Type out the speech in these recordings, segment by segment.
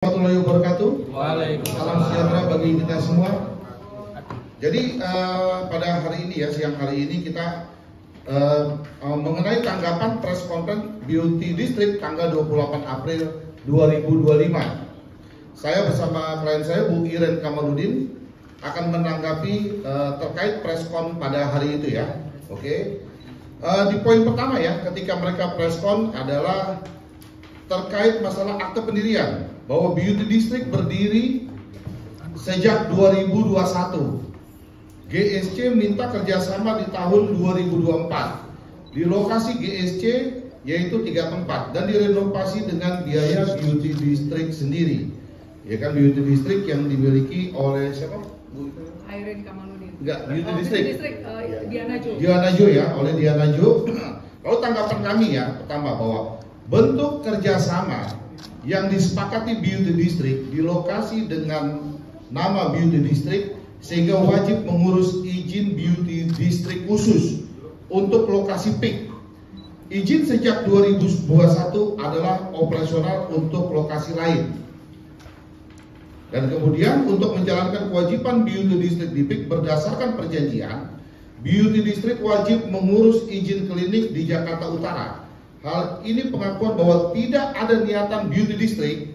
Warahmatullahi wabarakatuh. Waalaikumsalam. Salam sejahtera bagi kita semua. Jadi pada hari ini ya, siang hari ini kita mengenai tanggapan press conference Beauty District tanggal 28 April 2025. Saya bersama klien saya Bu Iren Kamaludin akan menanggapi terkait press con pada hari itu ya. Oke. Di poin pertama ya, ketika mereka press con adalah terkait masalah akte pendirian, bahwa Beauty District berdiri sejak 2021. GSC minta kerjasama di tahun 2024 di lokasi GSC yaitu 3 tempat dan direnovasi dengan biaya Beauty District sendiri. Ya kan, Beauty District yang dimiliki oleh siapa? Iren Kamaludin. Enggak, Beauty District. Diana Jo. Diana Jo ya, oleh Diana Jo. Kalau tanggapan kami ya, pertama bahwa bentuk kerjasama yang disepakati Beauty District di lokasi dengan nama Beauty District sehingga wajib mengurus izin Beauty District khusus untuk lokasi PIK. Izin sejak 2021 adalah operasional untuk lokasi lain. Dan kemudian untuk menjalankan kewajiban Beauty District di PIK berdasarkan perjanjian, Beauty District wajib mengurus izin klinik di Jakarta Utara. Hal ini pengakuan bahwa tidak ada niatan Beauty District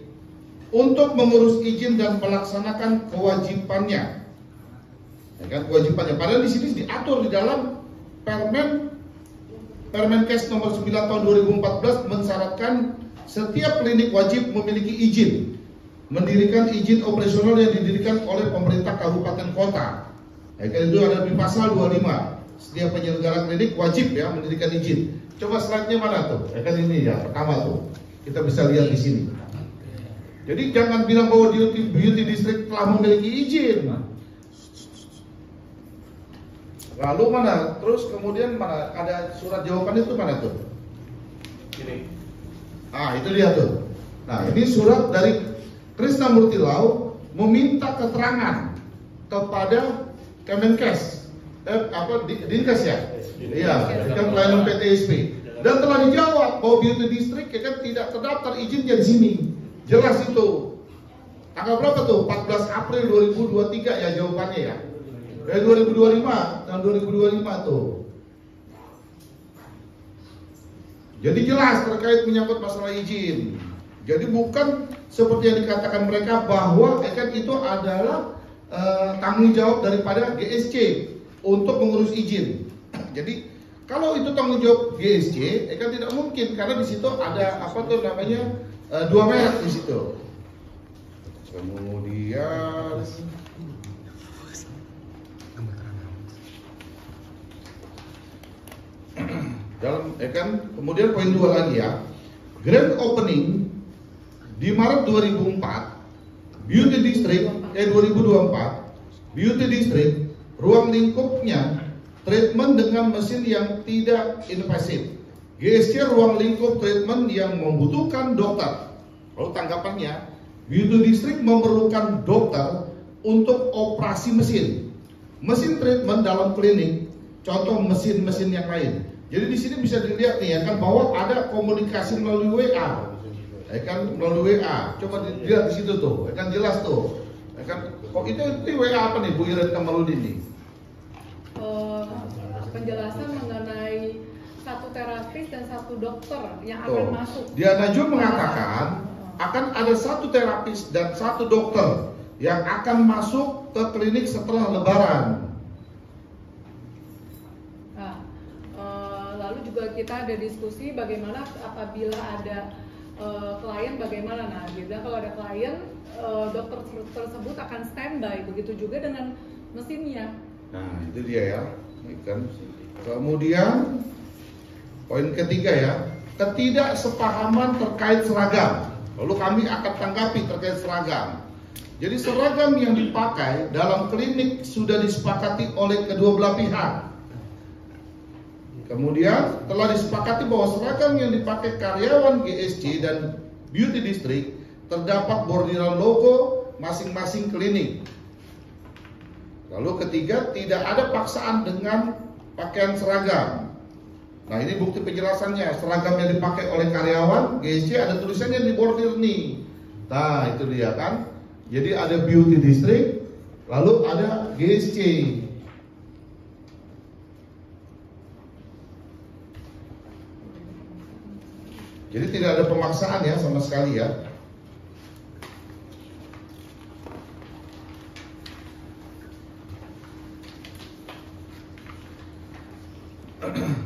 untuk mengurus izin dan melaksanakan kewajibannya. Ya kan, kewajibannya. Padahal di sini diatur di dalam Permenkes nomor 9 tahun 2014 mensyaratkan setiap klinik wajib memiliki izin mendirikan izin operasional yang didirikan oleh pemerintah kabupaten kota. Ya kan, itu ada di pasal 25. Setiap penyelenggara klinik wajib ya mendirikan izin. Coba slide-nya mana tuh? Ya kan ini ya, pertama tuh. Kita bisa lihat di sini. Jadi jangan bilang bahwa Beauty District telah memiliki izin. Lalu mana? Terus kemudian mana? Ada surat jawaban itu mana tuh? Ini. Ah, itu dia tuh. Nah, ini surat dari Krisna Murti Lau meminta keterangan kepada Kemenkes. Dinkes ya? Iya, kan pelayanan PTSP. Dan telah dijawab bahwa Beauty District ya kan tidak terdaftar izinnya di sini. Jelas itu. Tanggal berapa tuh? 14 April 2023 ya jawabannya ya. 2025, tahun 2025 tuh. Jadi jelas terkait menyangkut masalah izin. Jadi bukan seperti yang dikatakan mereka bahwa kan itu adalah tanggung jawab daripada GSC untuk mengurus izin. Jadi kalau itu tanggung jawab GSC, kan tidak mungkin karena di situ ada apa tuh namanya dua merek di situ. Kemudian dalam kan kemudian poin 2 lagi ya. Grand opening di Maret 2004 Beauty District 2024 Beauty District ruang lingkupnya treatment dengan mesin yang tidak invasif. GSC ruang lingkup treatment yang membutuhkan dokter. Lalu tanggapannya, Beauty District memerlukan dokter untuk operasi mesin. Mesin treatment dalam klinik, contoh mesin-mesin yang lain. Jadi di sini bisa dilihat nih ya kan bahwa ada komunikasi melalui WA. Ya kan melalui WA. Coba dilihat di situ tuh, ya kan jelas tuh. Ya kan kok itu WA apa nih Bu Iren Kamaludin nih? Penjelasan mengenai satu terapis dan satu dokter yang akan masuk. Diana Jo mengatakan akan ada satu terapis dan satu dokter yang akan masuk ke klinik setelah Lebaran. Nah, lalu juga kita ada diskusi bagaimana apabila ada klien bagaimana. Nah, dia kalau ada klien dokter tersebut akan standby. Begitu juga dengan mesinnya. Nah, itu dia ya. Kan. Kemudian poin ketiga ya, ketidaksepahaman terkait seragam. Lalu kami akan tanggapi terkait seragam. Jadi seragam yang dipakai dalam klinik sudah disepakati oleh kedua belah pihak. Kemudian telah disepakati bahwa seragam yang dipakai karyawan GSC dan Beauty District terdapat bordiran logo masing-masing klinik. Lalu ketiga, tidak ada paksaan dengan pakaian seragam. Nah, ini bukti penjelasannya. Seragam yang dipakai oleh karyawan GSC ada tulisannya di bordir nih. Nah, itu dia kan. Jadi ada beauty district, lalu ada GSC. Jadi tidak ada pemaksaan ya sama sekali ya.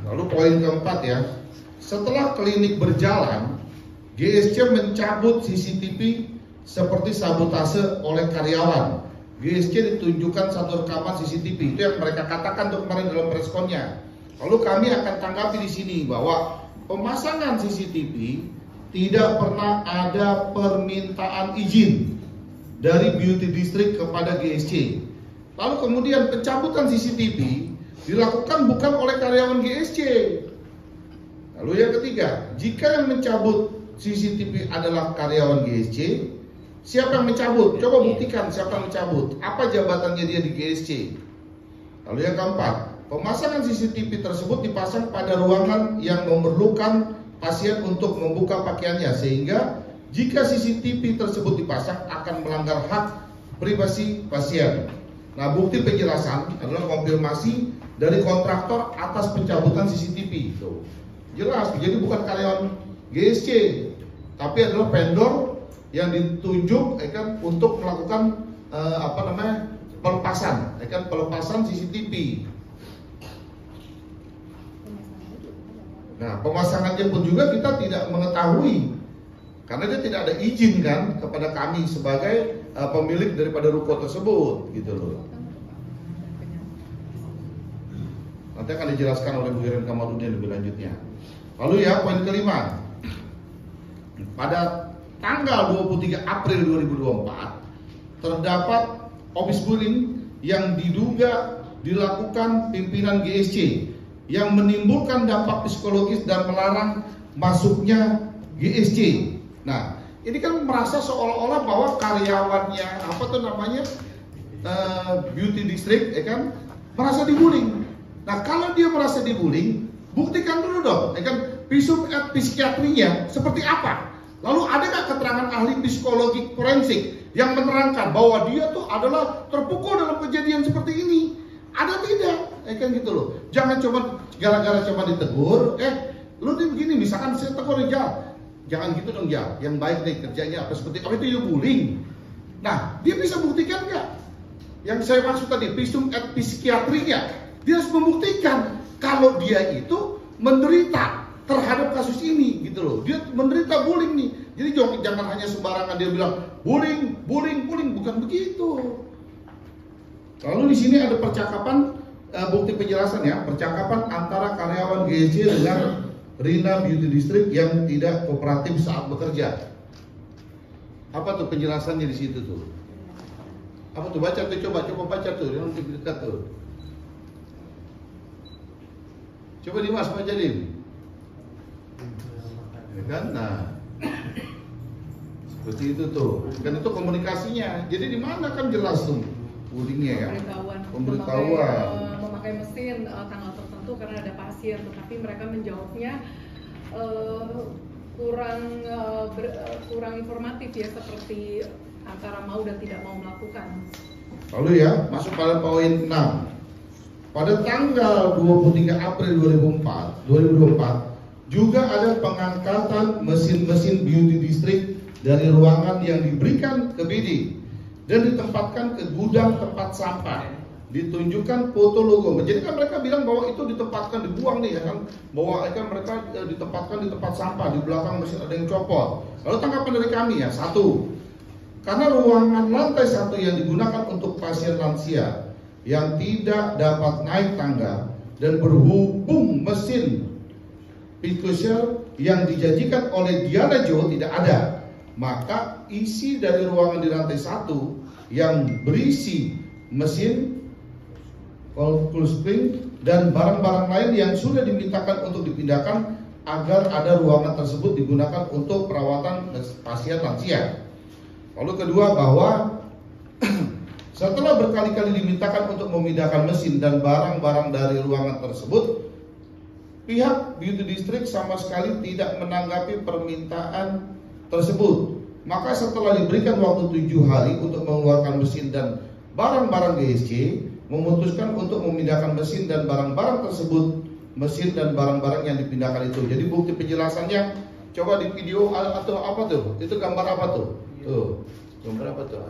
Lalu poin keempat ya, setelah klinik berjalan, GSC mencabut CCTV seperti sabotase oleh karyawan. GSC ditunjukkan satu rekaman CCTV, itu yang mereka katakan tuh kemarin dalam responnya. Lalu kami akan tanggapi di sini bahwa pemasangan CCTV tidak pernah ada permintaan izin dari beauty district kepada GSC. Lalu kemudian pencabutan CCTV dilakukan bukan oleh karyawan GSC. Lalu yang ketiga, jika yang mencabut CCTV adalah karyawan GSC, siapa yang mencabut? Coba buktikan siapa yang mencabut. Apa jabatannya dia di GSC? Lalu yang keempat, pemasangan CCTV tersebut dipasang pada ruangan yang memerlukan pasien untuk membuka pakaiannya, sehingga jika CCTV tersebut dipasang akan melanggar hak privasi pasien. Nah, bukti penjelasan adalah konfirmasi dari kontraktor atas pencabutan CCTV. Tuh. Jelas, jadi bukan karyawan GSC, tapi adalah vendor yang ditunjuk kan untuk melakukan pelepasan, kan pelepasan CCTV. Nah, pemasangannya pun juga kita tidak mengetahui karena dia tidak ada izin kan kepada kami sebagai pemilik daripada ruko tersebut, gitu loh. Nanti akan dijelaskan oleh Bu Iren Kamaludin lebih lanjutnya. Lalu ya, poin kelima. Pada tanggal 23 April 2024 terdapat office bullying yang diduga dilakukan pimpinan GSC yang menimbulkan dampak psikologis dan melarang masuknya GSC. Nah, ini kan merasa seolah-olah bahwa karyawannya beauty district kan merasa dibullying. Nah, kalau dia merasa dibullying, buktikan dulu dong, kan visum et psikiatrinya seperti apa? Lalu ada nggak keterangan ahli psikologi forensik yang menerangkan bahwa dia tuh adalah terpukul dalam kejadian seperti ini? Ada tidak? Kan gitu loh. Jangan cuma gara-gara cuma ditegur, lu nih begini, misalkan saya tegur ya, jangan gitu dong ya. Yang baik nih kerjanya apa seperti apa, itu ya bullying. Nah, dia bisa buktikan nggak? Yang saya maksud tadi visum et psikiatrinya. Dia harus membuktikan kalau dia itu menderita terhadap kasus ini, gitu loh. Dia menderita bullying nih. Jadi jangan hanya sembarangan dia bilang bullying, bukan begitu. Lalu di sini ada percakapan bukti penjelasan ya, percakapan antara karyawan GSC dengan Rina Beauty District yang tidak kooperatif saat bekerja. Apa tuh penjelasannya di situ tuh? Apa tuh, baca tuh, coba baca tuh, yang dekat tuh. Coba Dimas baca Dim. Ya kan? Nah, seperti itu tuh. Kan itu komunikasinya. Jadi di mana kan jelas tuh bullyingnya ya. Pemberitahuan. Memakai mesin tanggal tertentu karena ada pasien, tetapi mereka menjawabnya kurang informatif ya, seperti antara mau dan tidak mau melakukan. Lalu ya, masuk pada poin 6. Pada tanggal 23 April 2024 juga ada pengangkatan mesin-mesin beauty district dari ruangan yang diberikan ke BD dan ditempatkan ke gudang tempat sampah. Ditunjukkan foto logo. Jadi kan mereka bilang bahwa itu ditempatkan, dibuang nih ya kan, bahwa kan mereka ditempatkan di tempat sampah, di belakang mesin ada yang copot. Lalu tanggapan dari kami ya, satu, karena ruangan lantai 1 yang digunakan untuk pasien lansia yang tidak dapat naik tangga dan berhubung mesin Picosel yang dijanjikan oleh Diana Jo tidak ada, maka isi dari ruangan di lantai 1 yang berisi mesin, cool spring dan barang-barang lain yang sudah dimintakan untuk dipindahkan agar ada ruangan tersebut digunakan untuk perawatan pasien lansia. Lalu kedua, bahwa setelah berkali-kali dimintakan untuk memindahkan mesin dan barang-barang dari ruangan tersebut, pihak beauty district sama sekali tidak menanggapi permintaan tersebut. Maka setelah diberikan waktu 7 hari untuk mengeluarkan mesin dan barang-barang GSC, memutuskan untuk memindahkan mesin dan barang-barang tersebut, mesin dan barang-barang yang dipindahkan itu. Jadi bukti penjelasannya coba di video atau apa tuh? Itu gambar apa tuh? Tuh, gambar apa tuh?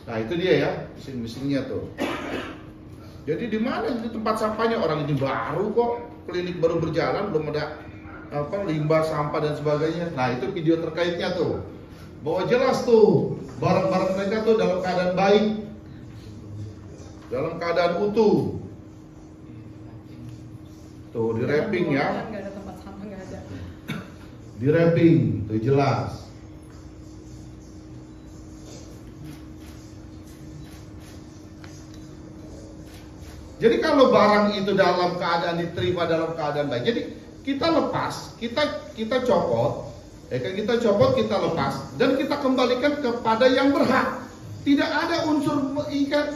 Nah itu dia ya, mesin-mesinnya tuh. Jadi di mana itu tempat sampahnya? Orang ini baru kok, klinik baru berjalan, belum ada limbah, sampah dan sebagainya. Nah itu video terkaitnya tuh, bahwa jelas tuh barang-barang mereka tuh dalam keadaan baik, dalam keadaan utuh. Tuh di wrapping ya, nggak ada tempat sampah, nggak ada. Di wrapping tuh jelas. Jadi kalau barang itu dalam keadaan diterima dalam keadaan baik, jadi kita lepas, kita copot, kita copot, kita lepas, dan kita kembalikan kepada yang berhak. Tidak ada unsur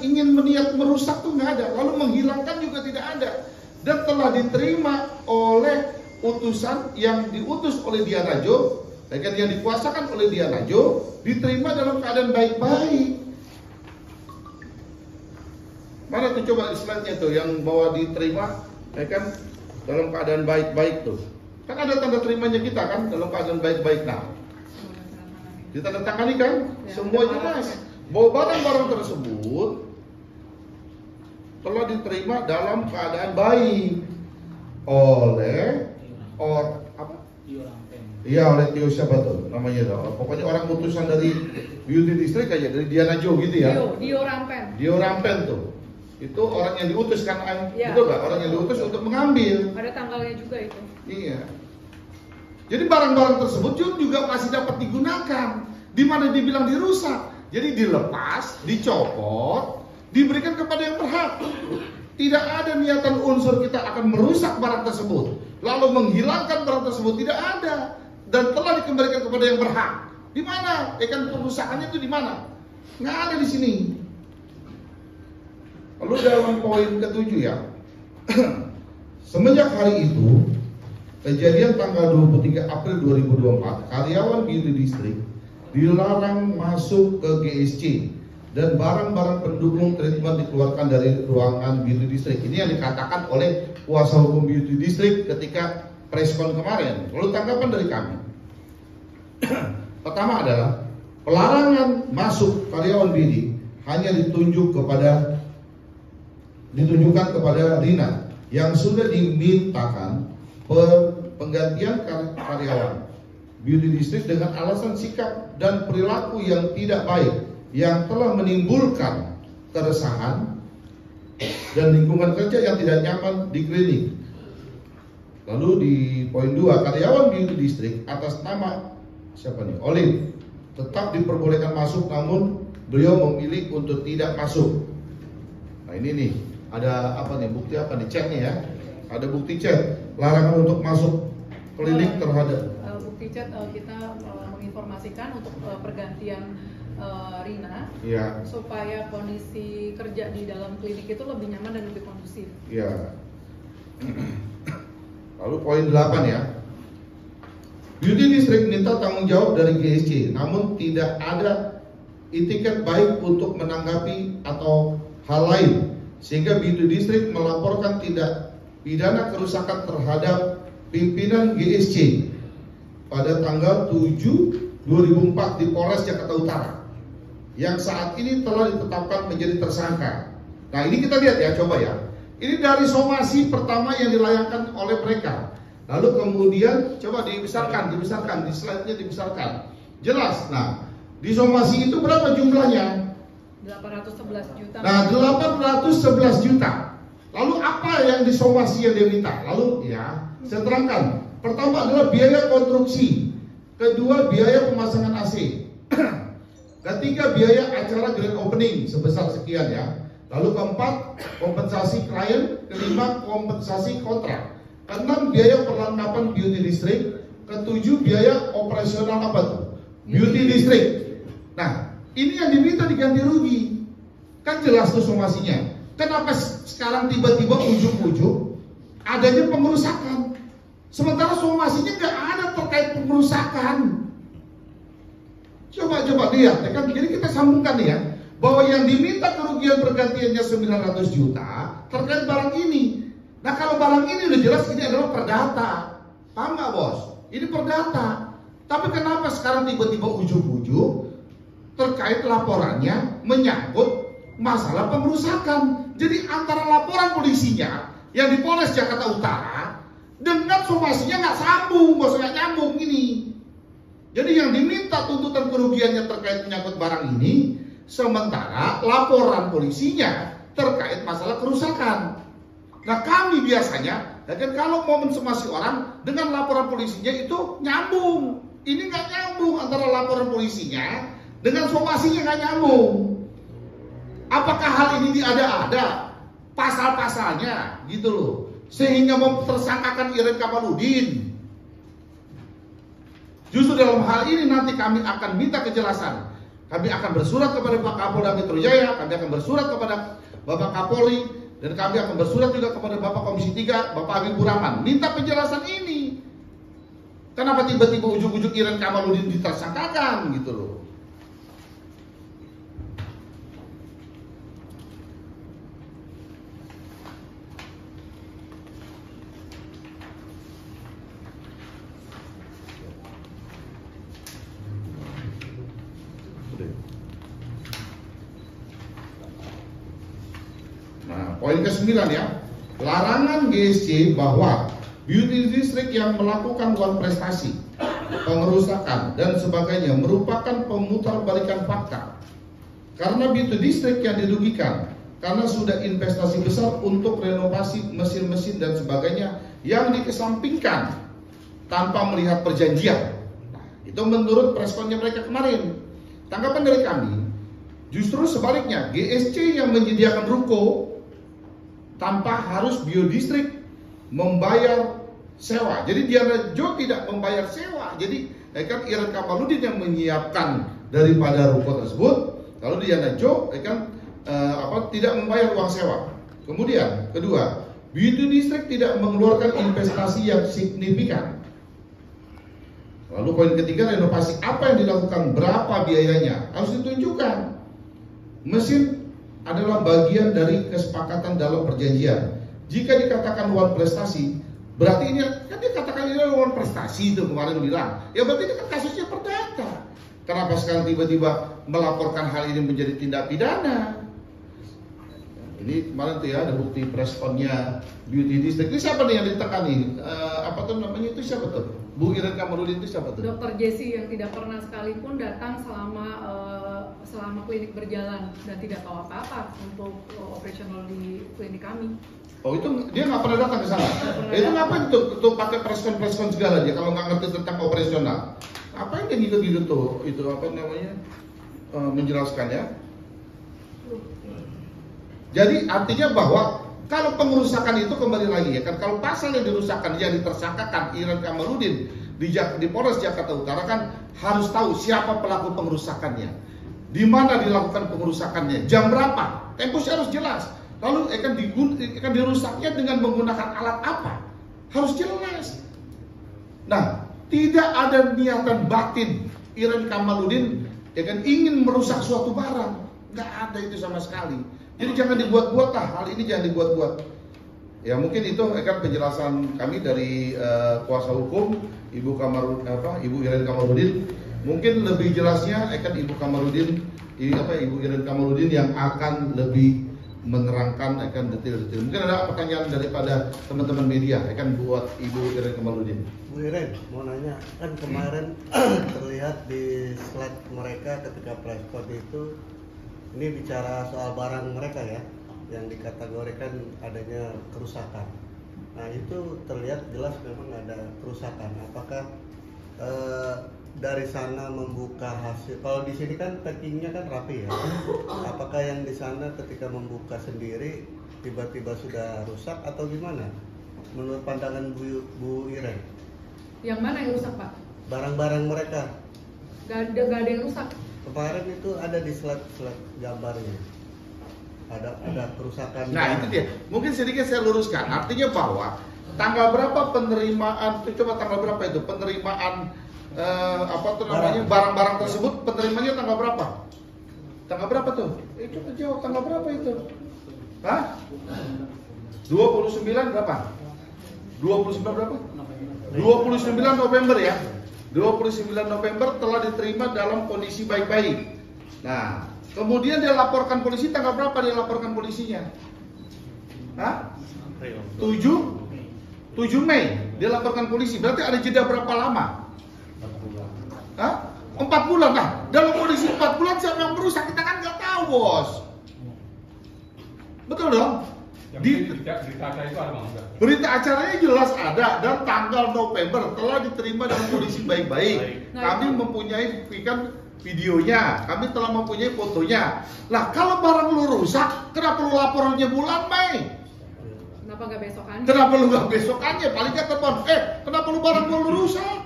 ingin meniat merusak tuh nggak ada, lalu menghilangkan juga tidak ada, dan telah diterima oleh utusan yang diutus oleh Diana Jo, yang dikuasakan oleh Diana Jo, diterima dalam keadaan baik-baik. Mana tuh coba slide-nya tuh yang bahwa diterima dalam keadaan baik-baik tuh. Kan ada tanda terimanya kita kan dalam keadaan baik-baik. Nah, ditandatangani kan? Ya, semua jelas bahwa barang-barang tersebut telah diterima dalam keadaan baik oleh iya, oleh Tio siapa tuh namanya tuh. Pokoknya orang utusan dari Beauty District aja, dari Diana Jo gitu ya. Dio Rampen tuh. Itu orang yang diutus kan, ya, betul nggak? Orang yang diutus untuk mengambil. Ada tanggalnya juga itu. Iya. Jadi barang-barang tersebut juga masih dapat digunakan. Di mana dibilang dirusak. Jadi dilepas, dicopot, diberikan kepada yang berhak. Tidak ada niatan unsur kita akan merusak barang tersebut, lalu menghilangkan barang tersebut, tidak ada. Dan telah dikembalikan kepada yang berhak. Di mana? Kan perusahaannya itu di mana? Nggak ada di sini. Lalu dalam poin ke-7 ya, semenjak hari itu, kejadian tanggal 23 April 2024, karyawan Beauty District dilarang masuk ke GSC dan barang-barang pendukung treatment dikeluarkan dari ruangan Beauty District. Ini yang dikatakan oleh kuasa hukum Beauty District ketika preskon kemarin. Lalu tanggapan dari kami, pertama adalah pelarangan masuk karyawan BD hanya ditunjukkan kepada Rina yang sudah dimintakan penggantian karyawan Beauty District dengan alasan sikap dan perilaku yang tidak baik yang telah menimbulkan keresahan dan lingkungan kerja yang tidak nyaman di klinik. Lalu di poin 2, karyawan Beauty District atas nama siapa nih? Olin tetap diperbolehkan masuk, namun beliau memilih untuk tidak masuk. Nah ini nih, ada apa nih, bukti apa nih, chat nih ya, ada bukti chat larangan untuk masuk klinik terhadap bukti chat. Kita menginformasikan untuk pergantian Rina ya, supaya kondisi kerja di dalam klinik itu lebih nyaman dan lebih kondusif ya. Lalu poin 8 ya, Beauty District minta tanggung jawab dari GSC, namun tidak ada itikat baik untuk menanggapi atau hal lain, sehingga Beauty District melaporkan tindak pidana kerusakan terhadap pimpinan GSC pada tanggal 7/2004 di Polres Jakarta Utara, yang saat ini telah ditetapkan menjadi tersangka. Nah ini kita lihat ya, coba ya, ini dari somasi pertama yang dilayangkan oleh mereka. Lalu kemudian coba dibesarkan, di slide-nya dibesarkan, jelas. Nah di somasi itu berapa jumlahnya? 811 juta. Nah 811 juta. Lalu apa yang disomasi yang dia minta? Lalu ya, saya terangkan. Pertama adalah biaya konstruksi, kedua biaya pemasangan AC, ketiga biaya acara grand opening sebesar sekian ya. Lalu keempat kompensasi klien, kelima kompensasi kontrak, keenam biaya perlengkapan Beauty District, ketujuh biaya operasional apa tuh? Beauty District. Nah ini yang diminta diganti rugi, kan jelas tuh somasinya. Kenapa sekarang tiba-tiba ujung-ujung adanya pengerusakan? Sementara somasinya nggak ada terkait pengerusakan. Coba lihat ya kan. Jadi kita sambungkan nih ya, bahwa yang diminta kerugian pergantiannya 900 juta terkait barang ini. Nah kalau barang ini udah jelas ini adalah perdata, paham nggak bos? Ini perdata. Tapi kenapa sekarang tiba-tiba ujung-ujung terkait laporannya menyangkut masalah pengerusakan? Jadi antara laporan polisinya yang di Polres Jakarta Utara dengan somasinya nggak sambung, bos, nggak nyambung ini. Jadi yang diminta tuntutan kerugiannya terkait menyangkut barang ini, sementara laporan polisinya terkait masalah kerusakan. Nah kami biasanya, ya kan, kalau momen somasi orang dengan laporan polisinya itu nyambung. Ini nggak nyambung antara laporan polisinya dengan somasinya, nggak nyambung. Apakah hal ini ada pasal-pasalnya gitu loh, sehingga mempersangkakan Iren Kamaludin? Justru dalam hal ini nanti kami akan minta kejelasan. Kami akan bersurat kepada Pak Kapolda Metro Jaya, kami akan bersurat kepada Bapak Kapolri, dan kami akan bersurat juga kepada Bapak Komisi 3, Bapak Habibur Rahman, minta penjelasan ini. Kenapa tiba-tiba ujung-ujung Iren Kamaludin ditersangkakan gitu loh. Nah, poin ke-9 ya, larangan GSC bahwa beauty district yang melakukan uang prestasi, pengerusakan dan sebagainya merupakan pemutarbalikan fakta. Karena beauty district yang dirugikan karena sudah investasi besar untuk renovasi mesin-mesin dan sebagainya yang dikesampingkan tanpa melihat perjanjian. Nah, itu menurut preskonnya mereka kemarin. Tanggapan dari kami, justru sebaliknya, GSC yang menyediakan ruko tanpa harus biodistrik membayar sewa. Jadi Diana Jo tidak membayar sewa. Jadi kan Iren Kamaludin yang menyiapkan daripada ruko tersebut, lalu Diana Jo tidak membayar uang sewa. Kemudian kedua, beauty district tidak mengeluarkan investasi yang signifikan. Lalu poin ketiga, renovasi apa yang dilakukan, berapa biayanya, harus ditunjukkan. Mesin adalah bagian dari kesepakatan dalam perjanjian. Jika dikatakan uang prestasi, berarti ini kan dia katakan ini uang prestasi itu kemarin bilang. Ya berarti ini kan kasusnya perdata. Kenapa sekarang tiba-tiba melaporkan hal ini menjadi tindak pidana? Ini kemarin tuh ya ada bukti preskonnya beauty district. Ini siapa nih yang ditekani? Apa tuh namanya itu siapa tuh? Bu Iren Kamaludin itu siapa tuh? Dr. Jesse yang tidak pernah sekalipun datang selama klinik berjalan dan tidak tahu apa-apa untuk operasional di klinik kami. Oh itu dia nggak pernah datang ke sana? Itu ngapain tuh pakai preskon segala dia kalau nggak ngerti tentang operasional? Apa yang gitu-gitu tuh? Itu apa namanya? Menjelaskan ya. Jadi artinya bahwa kalau pengerusakan itu kembali lagi ya kan, kalau pasal yang dirusakkan yang ditersangkakan Iren Kamaludin di Polres Jakarta Utara kan harus tahu siapa pelaku pengerusakannya, di mana dilakukan pengerusakannya, jam berapa, tempusnya harus jelas. Lalu akan dirusaknya dengan menggunakan alat apa, harus jelas. Nah, tidak ada niatan batin Iren Kamaludin ya kan ingin merusak suatu barang, nggak ada itu sama sekali. Jadi jangan dibuat-buat lah, hal ini jangan dibuat-buat. Ya mungkin itu akan penjelasan kami dari kuasa hukum Ibu Iren Kamaludin. Mungkin lebih jelasnya akan Ibu Iren Kamaludin yang akan lebih menerangkan akan detail-detail. Mungkin ada pertanyaan daripada teman-teman media akan buat Ibu Iren Kamaludin. Bu Iren, mau nanya, kan kemarin terlihat di slide mereka ketika press con itu ini bicara soal barang mereka ya, yang dikategorikan adanya kerusakan. Nah itu terlihat jelas memang ada kerusakan. Apakah dari sana membuka hasil? Kalau di sini kan packingnya kan rapi ya. Apakah yang di sana ketika membuka sendiri tiba-tiba sudah rusak atau gimana? Menurut pandangan Bu Iren? Yang mana yang rusak Pak? Barang-barang mereka. Gak ada yang rusak. Kemarin itu ada di slide gambarnya, ada kerusakan. Nah itu dia. Mungkin sedikit saya luruskan. Artinya bahwa tanggal berapa penerimaan? Coba tanggal berapa itu penerimaan apa tuh namanya barang-barang tersebut penerimanya tanggal berapa? Tanggal berapa tuh? Coba jawab, tanggal berapa itu? Hah? 29 berapa? 29 berapa? 29 November ya. 29 November telah diterima dalam kondisi baik-baik. Nah, kemudian dia laporkan polisi tanggal berapa dia laporkan polisinya? Hah? 7 Mei dia laporkan polisi. Berarti ada jeda berapa lama? 4 bulan. Nah, dalam kondisi 4 bulan siapa yang merusak? Kita kan nggak tahu, bos. Betul dong? Berita acara itu ada enggak? Berita acaranya jelas ada dan tanggal November telah diterima dalam kondisi baik-baik. Kami mempunyai videonya, kami telah mempunyai fotonya. Lah kalau barang lu rusak, kenapa lu laporannya bulan Mei? Kenapa nggak besokannya? Kenapa lu nggak besokannya? Paling nggak telepon, kenapa lu barang lu rusak?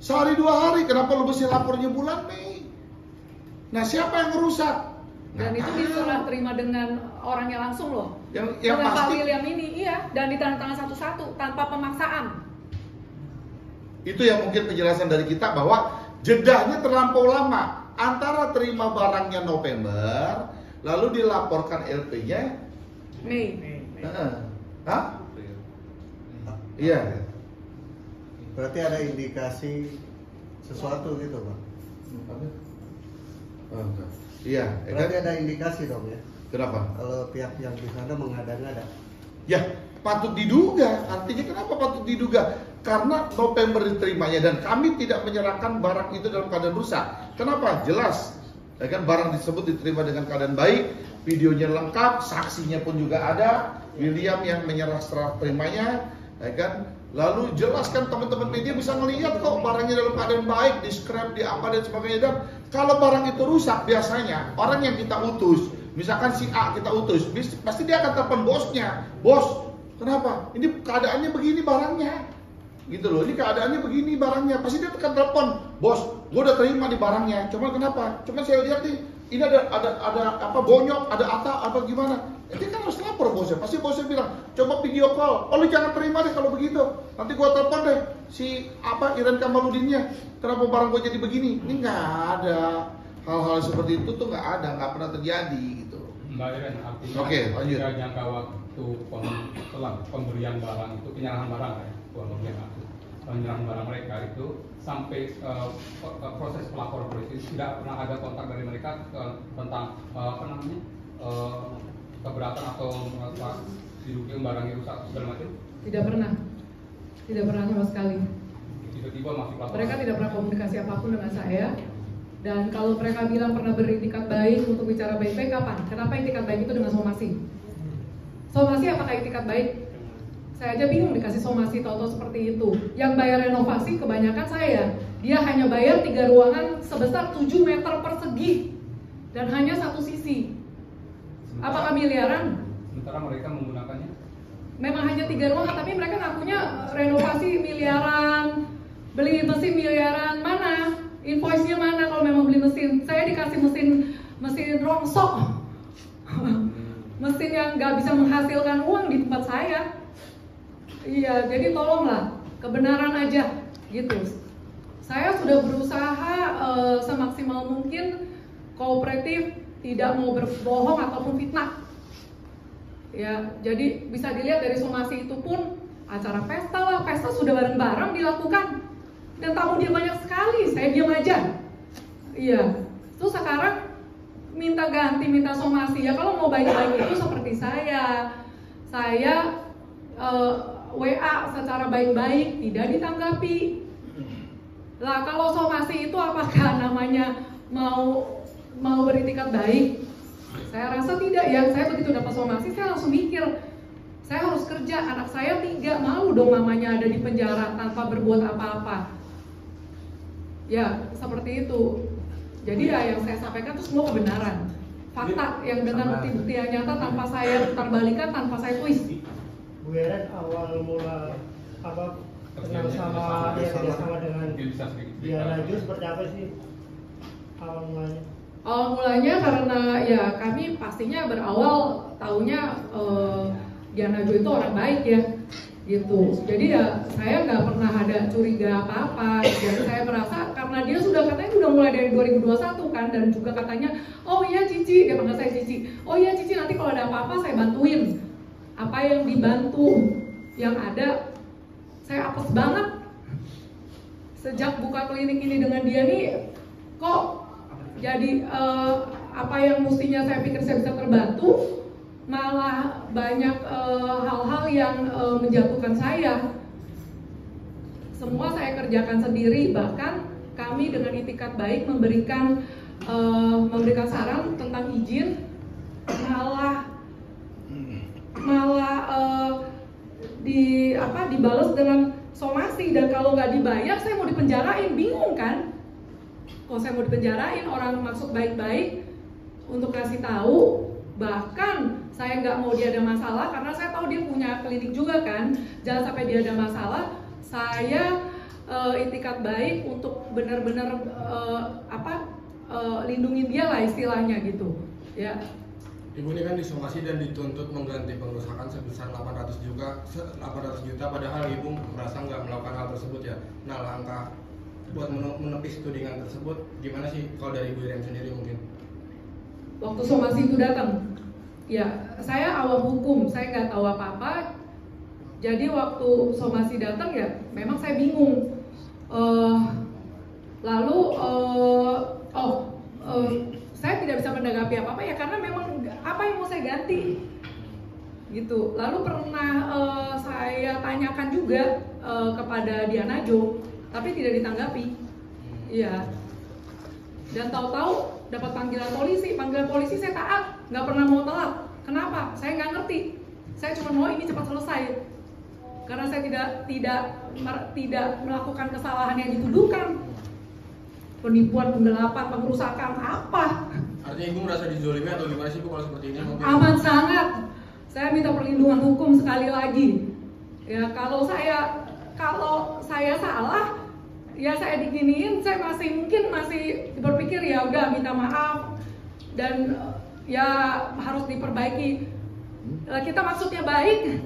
Sehari 2 hari, kenapa lu mesti lapornya bulan Mei? Nah siapa yang merusak? Dan itu diserah terima dengan orangnya langsung loh. Yang dengan pasti Pak William ini, iya, dan ditandatangan satu-satu tanpa pemaksaan. Itu yang mungkin penjelasan dari kita bahwa jedahnya terlampau lama antara terima barangnya November, lalu dilaporkan LP-nya Mei. Hah? Iya. Berarti ada indikasi sesuatu gitu, Pak. Iya. Berarti ada indikasi dong ya. Kenapa? Kalau pihak yang di sana mengada-ngada. Ya, patut diduga. Artinya kenapa patut diduga? Karena November diterimanya dan kami tidak menyerahkan barang itu dalam keadaan rusak. Kenapa? Jelas. Ya kan barang tersebut diterima dengan keadaan baik, videonya lengkap, saksinya pun juga ada, William yang menyerah setelah terimanya, ya kan? Lalu jelaskan teman-teman media bisa melihat kok barangnya dalam keadaan baik, di scrap, di apa dan sebagainya. Dan kalau barang itu rusak biasanya orang yang kita utus, misalkan si A kita utus, pasti dia akan telepon bosnya, bos, kenapa? Ini keadaannya begini barangnya, gitu loh. Ini keadaannya begini barangnya, pasti dia akan telepon, bos, gue udah terima di barangnya. Cuma kenapa? Cuma saya lihat nih, ini ada apa bonyok, ada apa gimana? Dia kan harus lapor bosnya. Pasti bosnya bilang, coba video call. Oh lu jangan terima deh kalau begitu. Nanti gua telepon deh si Iren Kamaludinnya. Kenapa barang gua jadi begini? Ini nggak ada hal-hal seperti itu tuh nggak pernah terjadi gitu. Mbak Iren, artinya Oke, lanjut. jangka waktu pemberian barang itu penyerahan barang ya, penyerahan barang mereka itu sampai proses pelapor polisi tidak pernah ada kontak dari mereka tentang apa namanya keberatan atau merasa dirugikan barangnya rusak segala macam? Tidak pernah sama sekali. Tiba-tiba masih pelapor. Mereka tidak pernah komunikasi apapun dengan saya. Dan kalau mereka bilang pernah beritikat baik untuk bicara baik-baik, kapan? Kenapa itikat baik itu dengan somasi? Somasi apakah itikat baik? Saya aja bingung dikasih somasi tahu-tahu seperti itu. Yang bayar renovasi kebanyakan saya. Dia hanya bayar 3 ruangan sebesar 7 meter persegi dan hanya satu sisi. Apakah miliaran? Sementara mereka menggunakannya? Memang hanya 3 ruangan, tapi mereka ngakunya renovasi miliaran, beli mesin miliaran. Mana? Invoice-nya mana kalau memang beli mesin? Saya dikasih mesin rongsok, mesin yang nggak bisa menghasilkan uang di tempat saya. Iya, jadi tolonglah kebenaran aja, gitu. Saya sudah berusaha semaksimal mungkin kooperatif, tidak mau berbohong ataupun fitnah. Ya, jadi bisa dilihat dari somasi itu pun acara pesta lah, pesta sudah bareng-bareng dilakukan dan tamu dia banyak sekali, saya diam aja. Iya, terus sekarang minta ganti, minta somasi. Ya kalau mau baik-baik itu seperti saya WA secara baik-baik tidak ditanggapi. Lah kalau somasi itu apakah namanya mau beritikat baik? Saya rasa tidak ya. Saya begitu dapat somasi saya langsung mikir, saya harus kerja, anak saya 3, malu dong mamanya ada di penjara tanpa berbuat apa-apa. Ya seperti itu. Jadi ya yang saya sampaikan itu semua kebenaran, fakta yang dengan bukti-bukti yang nyata tanpa saya putar-balikan, tanpa saya twist. Bu Iren awal mula apa kenal sama dengan Diana Ju seperti apa sih awal mulanya? Awal mulanya karena ya kami pastinya berawal taunya Diana Jo itu orang baik ya. gitu. Jadi ya saya nggak pernah ada curiga apa-apa. Jadi saya merasa karena dia sudah katanya udah mulai dari 2021 kan, dan juga katanya, oh iya Cici, dia panggil saya Cici. Oh iya Cici, nanti kalau ada apa-apa saya bantuin. Apa yang dibantu, yang ada saya apes banget. Sejak buka klinik ini dengan dia nih, kok jadi apa yang mestinya saya pikir saya bisa terbantu, malah banyak hal-hal yang menjatuhkan saya. Semua saya kerjakan sendiri, bahkan kami dengan itikat baik memberikan saran tentang izin, malah dibalas dengan somasi, dan kalau nggak dibayar saya mau dipenjarain. Bingung kan? Kalau saya mau dipenjarain, orang maksud baik-baik untuk kasih tahu, bahkan saya nggak mau dia ada masalah karena saya tahu dia punya klinik juga kan. Jangan sampai dia ada masalah. Saya itikat baik untuk benar-benar lindungin dia lah istilahnya gitu. Ya. Ibu ini kan disomasi dan dituntut mengganti pengerusakan sebesar 800 juta, padahal ibu merasa nggak melakukan hal tersebut ya. Nah, langkah buat menepis tudingan tersebut gimana sih kalau dari Ibu Iriam sendiri mungkin? Waktu somasi itu datang, ya saya awam hukum, saya nggak tahu apa-apa. Jadi waktu somasi datang ya memang saya bingung. Saya tidak bisa menanggapi apa-apa ya karena memang apa yang mau saya ganti gitu. Lalu pernah saya tanyakan juga kepada Diana Jo, tapi tidak ditanggapi. Iya. Dan tahu-tahu dapat panggilan polisi saya taat, nggak pernah mau telat. Kenapa? Saya nggak ngerti. Saya cuma mau ini cepat selesai. Karena saya tidak melakukan kesalahan yang dituduhkan. Penipuan, penggelapan, pengerusakan, apa? Artinya ibu merasa dizolimi atau gimana sih Bu kalau seperti ini? Mungkin? Amat sangat. Saya minta perlindungan hukum sekali lagi. Ya kalau saya salah, ya saya diginiin, saya masih berpikir ya udah minta maaf dan ya harus diperbaiki. Kita maksudnya baik,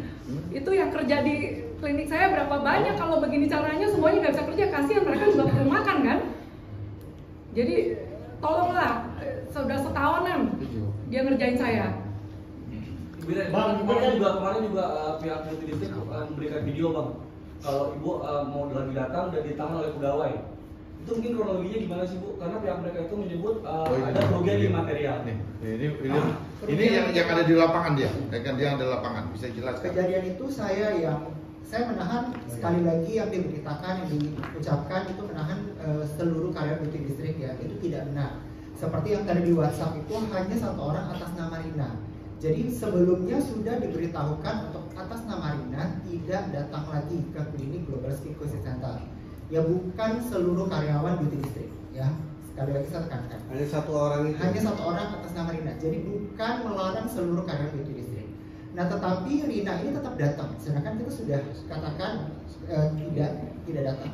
itu yang kerja di klinik saya berapa banyak, kalau begini caranya semuanya nggak bisa kerja, kasihan mereka juga perlu makan kan. Jadi tolonglah, sudah setahunan dia ngerjain saya. Bang, kemarin juga pihak multidistrik memberikan video bang, kalau ibu mau lagi datang dan ditahan oleh pegawai. Itu mungkin kronologinya gimana sih Bu? Karena pihak mereka itu menyebut ada kerugian di material. Ini yang ada di lapangan dia ada di lapangan, bisa jelaskan. Kejadian itu saya menahan sekali lagi yang diberitakan, yang diucapkan itu menahan seluruh karyawan multidistrik ya, itu tidak benar. Seperti yang tadi di WhatsApp itu hanya satu orang atas nama Rina. Jadi sebelumnya sudah diberitahukan untuk atas nama Rina tidak datang lagi ke klinik Global Skin Coaching Center. Ya bukan seluruh karyawan beauty district ya. Sekali lagi saya tekankan. Hanya satu orang itu. Hanya satu orang atas nama Rina. Jadi bukan melarang seluruh karyawan beauty district. Nah tetapi Rina ini tetap datang. Sedangkan kita sudah katakan tidak datang.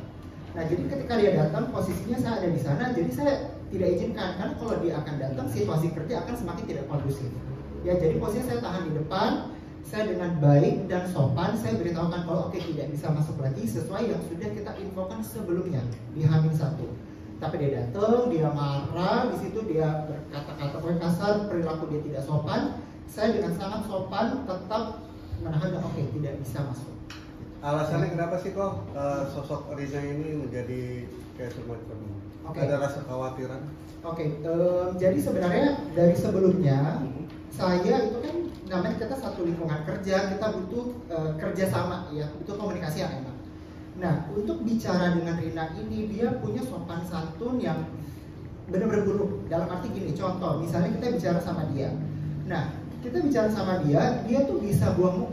Nah jadi ketika dia datang posisinya saya ada di sana. Jadi saya tidak izinkan karena kalau dia akan datang situasi kerja akan semakin tidak kondusif. Ya jadi posisinya saya tahan di depan. Saya dengan baik dan sopan saya beritahukan kalau oke, tidak bisa masuk lagi sesuai yang sudah kita infokan sebelumnya di H-1. Tapi dia datang, dia marah, di situ dia berkata-kata kasar, perilaku dia tidak sopan. Saya dengan sangat sopan tetap menahan dan oke, tidak bisa masuk. Alasannya kenapa sih kok sosok Rina ini menjadi kayak semacam ada rasa khawatiran? Jadi sebenarnya dari sebelumnya saya itu kan namanya kita satu lingkungan kerja, kita butuh kerjasama ya, butuh komunikasi yang enak. Nah untuk bicara dengan Rina ini dia punya sopan santun yang benar-benar buruk. Dalam arti gini, contoh misalnya kita bicara sama dia. Nah kita bicara sama dia tuh bisa buang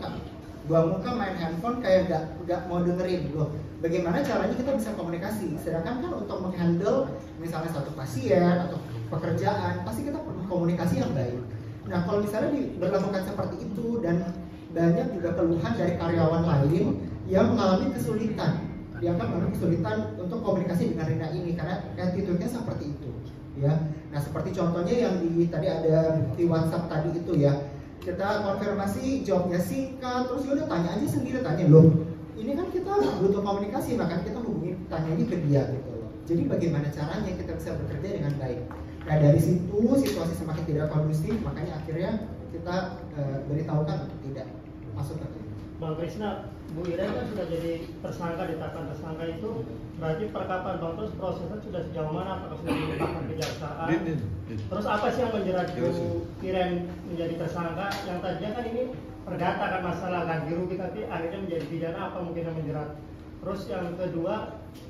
muka main handphone kayak gak mau dengerin loh. Bagaimana caranya kita bisa komunikasi? Sedangkan kan untuk menghandle misalnya satu pasien atau pekerjaan pasti kita perlu komunikasi yang baik. Nah kalau misalnya diberlakukan seperti itu dan banyak juga keluhan dari karyawan lain yang mengalami kesulitan, dianggap mengalami kesulitan untuk komunikasi dengan Rina ini karena attitude-nya seperti itu, ya. Nah seperti contohnya yang tadi ada di WhatsApp tadi itu ya, kita konfirmasi jawabnya singkat, terus yaudah tanya aja sendiri, tanya loh ini kan kita butuh komunikasi, makanya kita hubungi tanya ini ke dia gitu loh. Jadi bagaimana caranya kita bisa bekerja dengan baik. Nah dari situ situasi semakin tidak kondusif, makanya akhirnya kita beritahukan untuk tidak masuk ke itu. Bang Krisna, Bu Iren kan sudah jadi tersangka, ditetapkan tersangka itu berarti perkapan Bang, terus prosesnya sudah sejauh mana? Apakah sudah dilimpahkan kejaksaan? Terus apa sih yang menjerat Bu Iren menjadi tersangka? Yang tadinya kan ini perdata kan masalah ganti rugi, tapi akhirnya menjadi pidana, apa mungkin yang menjerat? Terus yang kedua,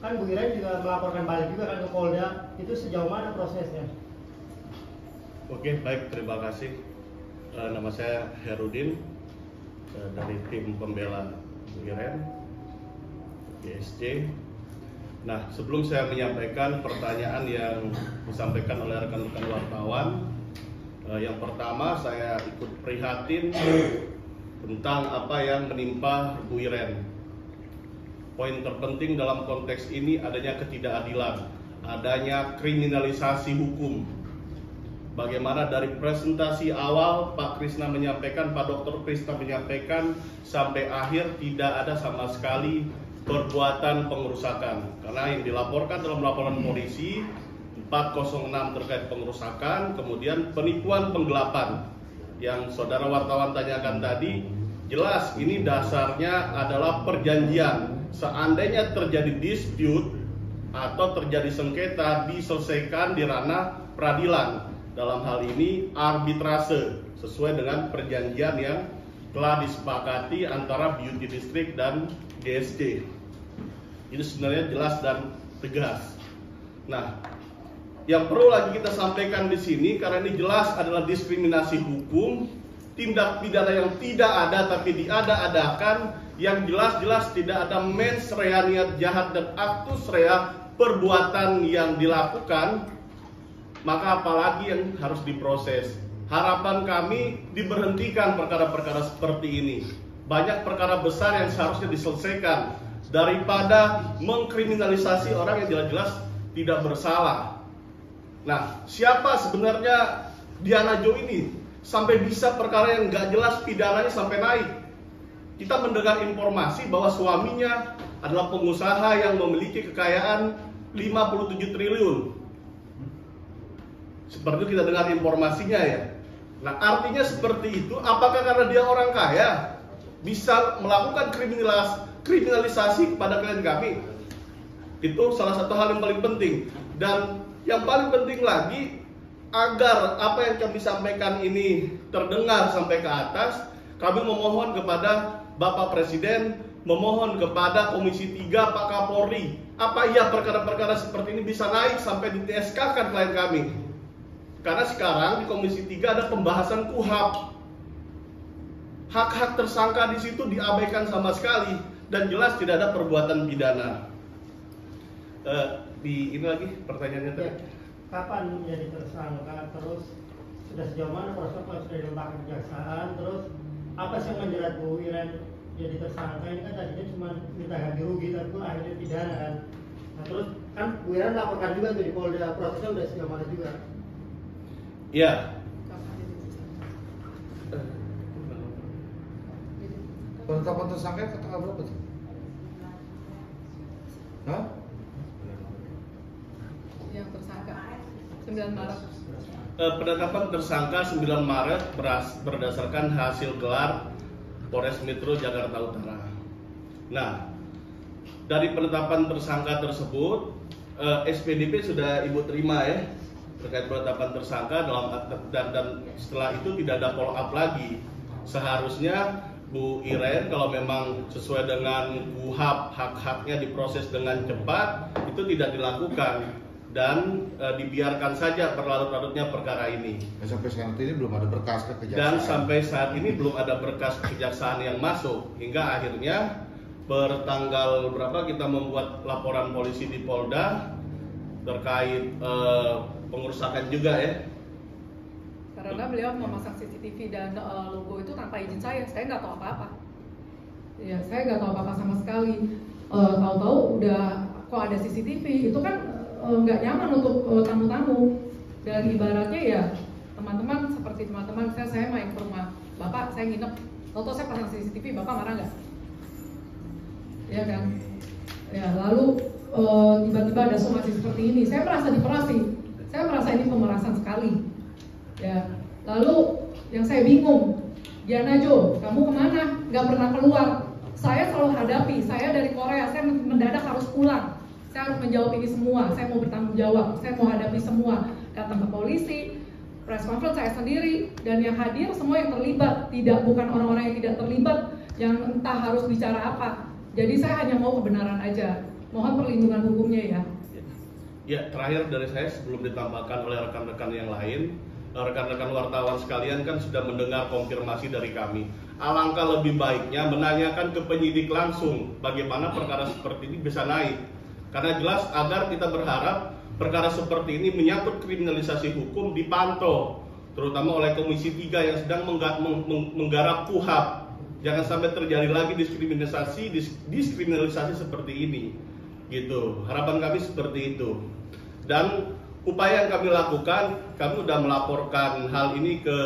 kan Bu Iren juga melaporkan balik juga kan ke Polda, itu sejauh mana prosesnya? Oke, baik, terima kasih. Nama saya Herudin dari tim pembela Bu Iren, GSC. Nah, sebelum saya menyampaikan pertanyaan yang disampaikan oleh rekan-rekan wartawan, yang pertama saya ikut prihatin tentang apa yang menimpa Bu Iren. Poin terpenting dalam konteks ini adanya ketidakadilan, adanya kriminalisasi hukum. Bagaimana dari presentasi awal Pak Krisna menyampaikan, Pak Dr. Krisna menyampaikan, sampai akhir tidak ada sama sekali perbuatan pengerusakan. Karena yang dilaporkan dalam laporan polisi 406 terkait pengerusakan, kemudian penipuan penggelapan yang saudara wartawan tanyakan tadi, jelas ini dasarnya adalah perjanjian. Seandainya terjadi dispute atau terjadi sengketa, diselesaikan di ranah peradilan. Dalam hal ini arbitrase sesuai dengan perjanjian yang telah disepakati antara Beauty District dan GSC. Itu sebenarnya jelas dan tegas. Nah, yang perlu lagi kita sampaikan di sini, karena ini jelas adalah diskriminasi hukum, tindak pidana yang tidak ada tapi diada-adakan, yang jelas-jelas tidak ada mens rea niat jahat dan actus rea perbuatan yang dilakukan, maka apalagi yang harus diproses. Harapan kami diberhentikan perkara-perkara seperti ini. Banyak perkara besar yang seharusnya diselesaikan daripada mengkriminalisasi orang yang jelas-jelas tidak bersalah. Nah, siapa sebenarnya Diana Jo ini sampai bisa perkara yang nggak jelas pidananya sampai naik? Kita mendengar informasi bahwa suaminya adalah pengusaha yang memiliki kekayaan 57 triliun. Seperti itu kita dengar informasinya ya. Nah, artinya seperti itu, apakah karena dia orang kaya bisa melakukan kriminalisasi kepada klien kami? Itu salah satu hal yang paling penting. Dan yang paling penting lagi, agar apa yang kami sampaikan ini terdengar sampai ke atas, kami memohon kepada Bapak Presiden, memohon kepada Komisi 3 Pak Kapolri, apa iya perkara-perkara seperti ini bisa naik sampai di TSK-kan klien kami? Karena sekarang di Komisi 3 ada pembahasan KUHAP. Hak-hak tersangka di situ diabaikan sama sekali dan jelas tidak ada perbuatan pidana. Ini lagi pertanyaannya tadi. Kapan menjadi tersangka? Terus sudah sejauh mana proses yang sudah dilimpahkan kejaksaan? Terus apa sih yang menjerat Bu Iren jadi tersangka? Ini kan tadinya cuma minta ganti rugi, tapi akhirnya pidana kan. Nah, terus kan Bu Iren laporkan juga tuh di Polda, prosesnya sudah sejauh mana juga? Ya. Penetapan tersangka ke tanggal berapa tuh? Hah? Yang tersangka 9 Maret. Penetapan tersangka 9 Maret berdasarkan hasil gelar Polres Metro Jakarta Utara. Nah, dari penetapan tersangka tersebut, SPDP sudah Ibu terima ya, terkait penetapan tersangka dan setelah itu tidak ada follow up lagi. Seharusnya Bu Iren kalau memang sesuai dengan KUHAP, hak-haknya diproses dengan cepat, itu tidak dilakukan dan dibiarkan saja berlarut-larutnya perkara ini. Sampai saat ini belum ada berkas ke kejaksaan. Dan sampai saat ini belum ada berkas kejaksaan yang masuk, hingga akhirnya bertanggal berapa kita membuat laporan polisi di Polda terkait pengerusakan juga ya. Karena beliau memasang CCTV dan logo itu tanpa izin saya nggak tahu apa-apa. Ya, saya nggak tahu apa-apa sama sekali. Tahu-tahu udah kok ada CCTV, itu kan nggak nyaman untuk tamu-tamu. Dan ibaratnya ya teman-teman seperti teman-teman saya main ke rumah Bapak, saya nginep, tahu-tahu saya pasang CCTV, Bapak marah nggak? ya kan? Ya, lalu tiba-tiba ada somasi seperti ini, saya merasa diperas sih. Saya merasa ini pemerasan sekali. Ya, lalu yang saya bingung, Diana Jo, kamu kemana? Gak pernah keluar. Saya selalu hadapi. Saya dari Korea, saya mendadak harus pulang. Saya harus menjawab ini semua. Saya mau bertanggung jawab. Saya mau hadapi semua. Datang ke polisi, press conference saya sendiri, dan yang hadir semua yang terlibat. Tidak, bukan orang-orang yang tidak terlibat, yang entah harus bicara apa. Jadi saya hanya mau kebenaran aja. Mohon perlindungan hukumnya ya. Ya, terakhir dari saya sebelum ditambahkan oleh rekan-rekan yang lain, rekan-rekan wartawan sekalian kan sudah mendengar konfirmasi dari kami. Alangkah lebih baiknya menanyakan ke penyidik langsung bagaimana perkara seperti ini bisa naik. Karena jelas agar kita berharap perkara seperti ini menyangkut kriminalisasi hukum dipantau, terutama oleh Komisi 3 yang sedang menggarap KUHP. Jangan sampai terjadi lagi diskriminalisasi seperti ini. Gitu. Harapan kami seperti itu. Dan upaya yang kami lakukan, kami sudah melaporkan hal ini ke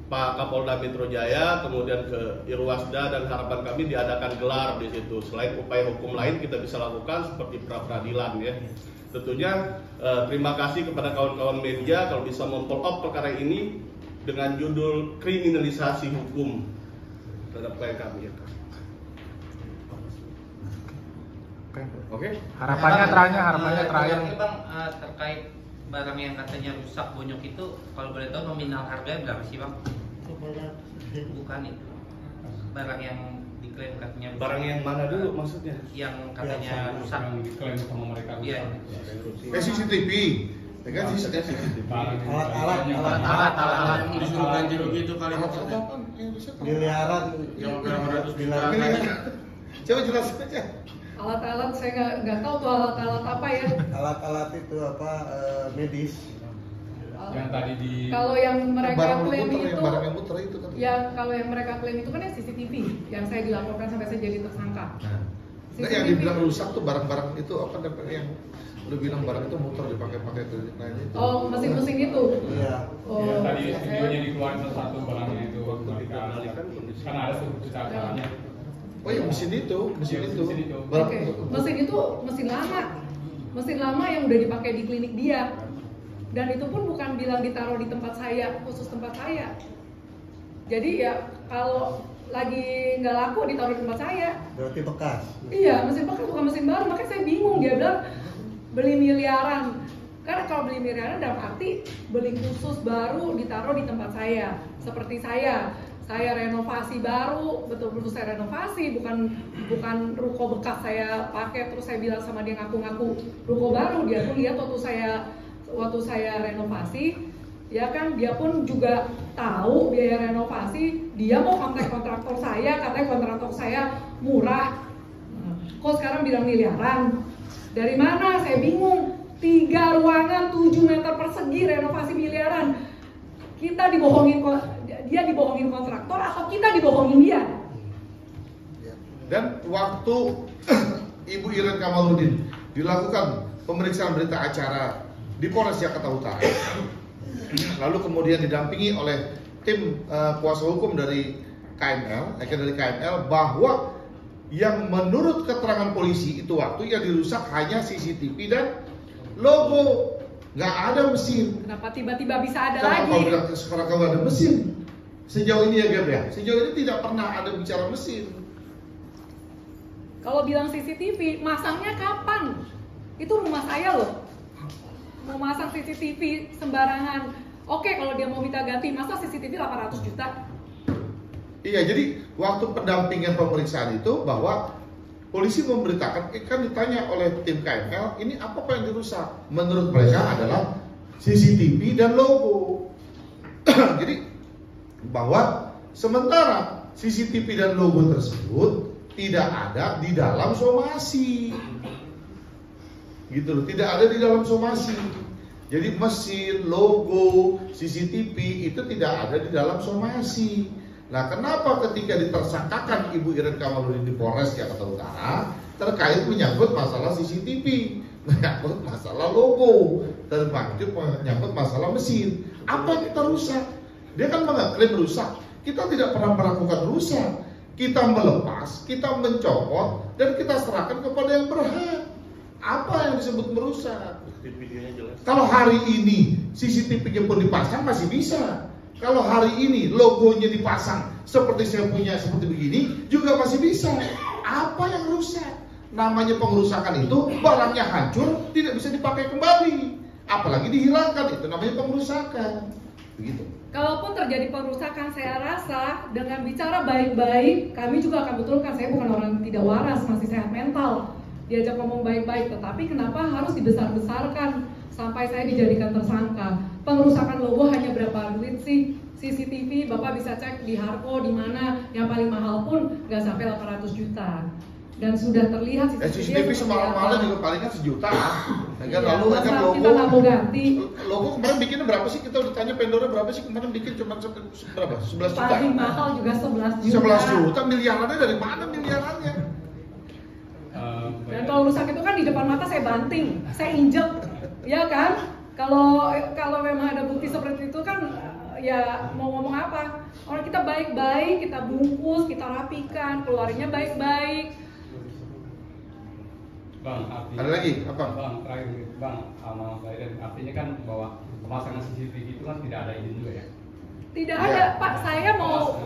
Pak Kapolda Metro Jaya, kemudian ke Irwasda, dan harapan kami diadakan gelar di situ. Selain upaya hukum lain kita bisa lakukan seperti pra-peradilan ya. Tentunya terima kasih kepada kawan-kawan media kalau bisa memfollow up perkara ini dengan judul kriminalisasi hukum terhadap klien kami ya. Oke. Harapannya terakhir. Bang, terkait barang yang katanya rusak bonyok itu, kalau boleh tahu nominal harganya berapa sih bang? Bukan itu. Barang yang diklaim katanya rusak. Barang yang mana dulu maksudnya? Yang katanya rusak. Yang diklaim sama mereka rusak. Iya. CCTV. Ya kan alat disuruh ganti rugi itu kali maksudnya miliaran yang berapa ratus juta. Coba jelasin aja. Alat-alat saya nggak tahu tuh alat-alat apa ya. Alat-alat itu apa medis. Yang tadi di Kalau yang mereka barang klaim muter, itu, barang yang muter itu kan. ya kalau yang mereka klaim itu kan ya CCTV yang saya dilaporkan sampai saya jadi tersangka. Nah, yang dibilang rusak tuh barang-barang itu apa yang lu bilang barang itu muter dipakai-pakai kredit lain itu. Oh, mesin-mesin itu. Iya. Oh, ya, tadi saya- videonya dikeluarin satu barangnya itu mereka kan ada tuh caranya. Oh iya mesin itu. Oke, mesin itu mesin lama yang udah dipakai di klinik dia, dan itu pun bukan bilang ditaruh di tempat saya, khusus tempat saya. Jadi ya kalau lagi nggak laku ditaruh di tempat saya. Berarti bekas. Iya, mesin bekas bukan mesin baru, makanya saya bingung. Dia bilang beli miliaran. Karena kalau beli miliaran dalam arti beli khusus baru ditaruh di tempat saya. Seperti saya renovasi baru, betul-betul saya renovasi, bukan ruko bekas saya pakai terus saya bilang sama dia ngaku-ngaku ruko baru. Dia pun lihat waktu saya renovasi, ya kan dia pun juga tahu biaya renovasi. Dia mau kontak kontraktor saya, katanya kontraktor saya murah. Kok sekarang bilang miliaran? Dari mana? Saya bingung. 3 ruangan 7 meter persegi renovasi miliaran. Dia dibohongin kontraktor atau kita dibohongin dia? Dan waktu Ibu Iren Kamaludin dilakukan pemeriksaan berita acara di Polres Jakarta Utara, lalu kemudian didampingi oleh tim kuasa hukum dari KML, bahwa yang menurut keterangan polisi itu waktu yang dirusak hanya CCTV dan logo, nggak ada mesin. Kenapa tiba-tiba bisa ada Kenapa lagi? bilang sekarang kalau ada mesin? Sejauh ini ya Gab ya, sejauh ini tidak pernah ada bicara mesin. Kalau bilang CCTV, masangnya kapan? Itu rumah saya loh. Mau masang CCTV sembarangan. Oke, kalau dia mau minta ganti, masa CCTV 800 juta? Iya, jadi waktu pendampingan pemeriksaan itu bahwa polisi memberitakan, kan ditanya oleh tim KML, ini apa yang dirusak? Menurut mereka adalah CCTV dan logo. Jadi bahwa sementara CCTV dan logo tersebut tidak ada di dalam somasi, gitu loh, tidak ada di dalam somasi. Jadi mesin, logo, CCTV itu tidak ada di dalam somasi. Nah, kenapa ketika ditersangkakan Ibu Iren Kamaludin di Polres Jakarta Utara terkait menyangkut masalah CCTV, menyangkut masalah logo, menyangkut masalah mesin, apa yang kita rusak? Dia kan mengklaim rusak. Kita tidak pernah melakukan rusak. kita melepas, kita mencopot, dan kita serahkan kepada yang berhak. Apa yang disebut merusak? Kalau hari ini CCTV-nya pun dipasang masih bisa. Kalau hari ini logonya dipasang seperti saya punya seperti begini juga masih bisa. Apa yang rusak? Namanya pengerusakan itu barangnya hancur, tidak bisa dipakai kembali. Apalagi dihilangkan, itu namanya pengerusakan. Begitu. Kalaupun terjadi pengerusakan, saya rasa dengan bicara baik-baik, kami juga akan betulkan. Saya bukan orang tidak waras, masih sehat mental. Diajak ngomong baik-baik, tetapi kenapa harus dibesar-besarkan sampai saya dijadikan tersangka? Pengerusakan logo hanya berapa duit sih? CCTV Bapak bisa cek di Harko di mana, yang paling mahal pun nggak sampai 800 juta. Dan sudah terlihat CCTV semalam-malam juga palingan sejuta. Iya, lalu kan logo kita nggak mau ganti. Logo kemarin bikinnya berapa sih? Kita udah tanya vendornya berapa sih kemarin bikin, cuma berapa? 11 juta. Paling mahal juga 11 juta. 11 juta, miliarannya dari mana miliarannya? Dan kalau rusak itu kan di depan mata saya banting, saya injek, ya kan? Kalau memang ada bukti seperti itu kan, ya mau ngomong apa? Orang kita baik-baik, kita bungkus, kita rapikan, keluarnya baik-baik. Bang, artinya, ada lagi apa? Bang, terakhir Bang, sama Biden, artinya kan bahwa pemasangan CCTV itu kan tidak ada izin juga ya? Tidak ada, Pak. Saya mau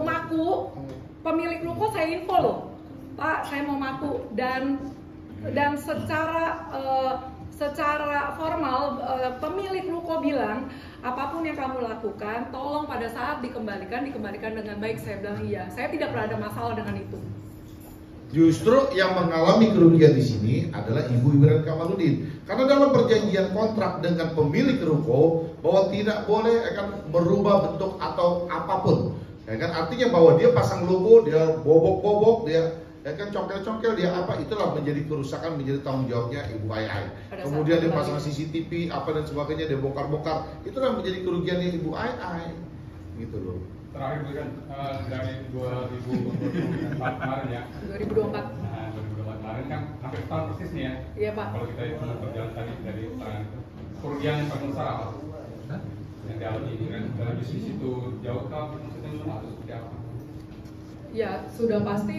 maku, pemilik ruko saya info loh, Pak. Saya mau maku dan secara formal pemilik ruko bilang apapun yang kamu lakukan, tolong pada saat dikembalikan dengan baik. Saya bilang iya. Saya tidak pernah ada masalah dengan itu. Justru yang mengalami kerugian di sini adalah Ibu Iren Kamaludin, karena dalam perjanjian kontrak dengan pemilik ruko bahwa tidak boleh akan merubah bentuk atau apapun, ya kan? Artinya bahwa dia pasang logo, dia bobok-bobok, dia ya kan congkel-congkel, dia apa, itulah menjadi kerusakan, menjadi tanggung jawabnya Ibu Ai. Kemudian dia pasang CCTV apa dan sebagainya, dia bongkar-bongkar, itulah menjadi kerugiannya Ibu Ai, gitu loh. Terakhir kan dari 2024 kemarin ya. 2024. Nah, 2024 kemarin kan hampir setahun persis nih ya. Iya Pak. Kalau kita hitung berjalan tadi dari tangan itu, kerugian yang paling besar apa? Yang dialami dalam bisnis itu jauh kah? Maksudnya atau seperti apa? Ya sudah pasti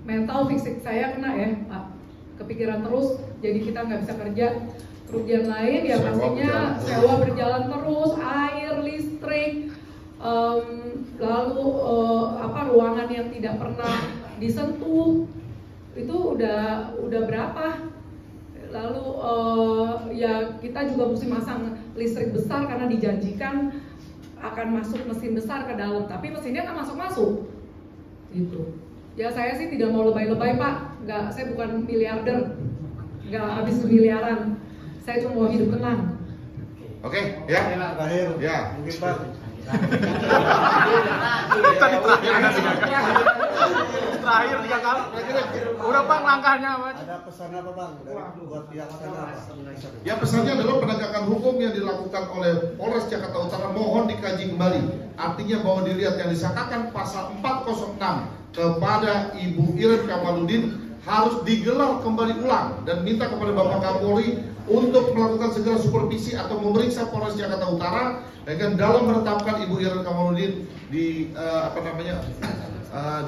mental fisik saya kena ya Pak. Kepikiran terus, jadi kita nggak bisa kerja. Kerugian lain ya pastinya sewa berjalan terus, air, listrik. Lalu ruangan yang tidak pernah disentuh itu udah berapa, lalu ya kita juga mesti masang listrik besar karena dijanjikan akan masuk mesin besar ke dalam, tapi mesinnya nggak masuk gitu. Ya saya sih tidak mau lebay-lebay Pak, nggak, saya bukan miliarder, nggak habis miliaran, saya cuma mau hidup tenang. Oke, ya terakhir ya mungkin Pak. Terakhir 3 kali. Udah Bang langkahnya Pak. Ada pesan apa Bang buat pihak sana? Ya pesannya adalah penegakan hukum yang dilakukan oleh Polres Jakarta Utara mohon dikaji kembali. Artinya bahwa dilihat yang disangkakan pasal 406 kepada Ibu Iren Kamaludin harus digelar kembali ulang dan minta kepada Bapak Kapolri untuk melakukan segala supervisi atau memeriksa Polres Jakarta Utara dengan dalam menetapkan Ibu Iren Kamaludin di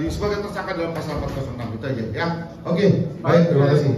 di sebagai tersangka dalam pasal 406 itu aja ya. Oke, baik, terima kasih.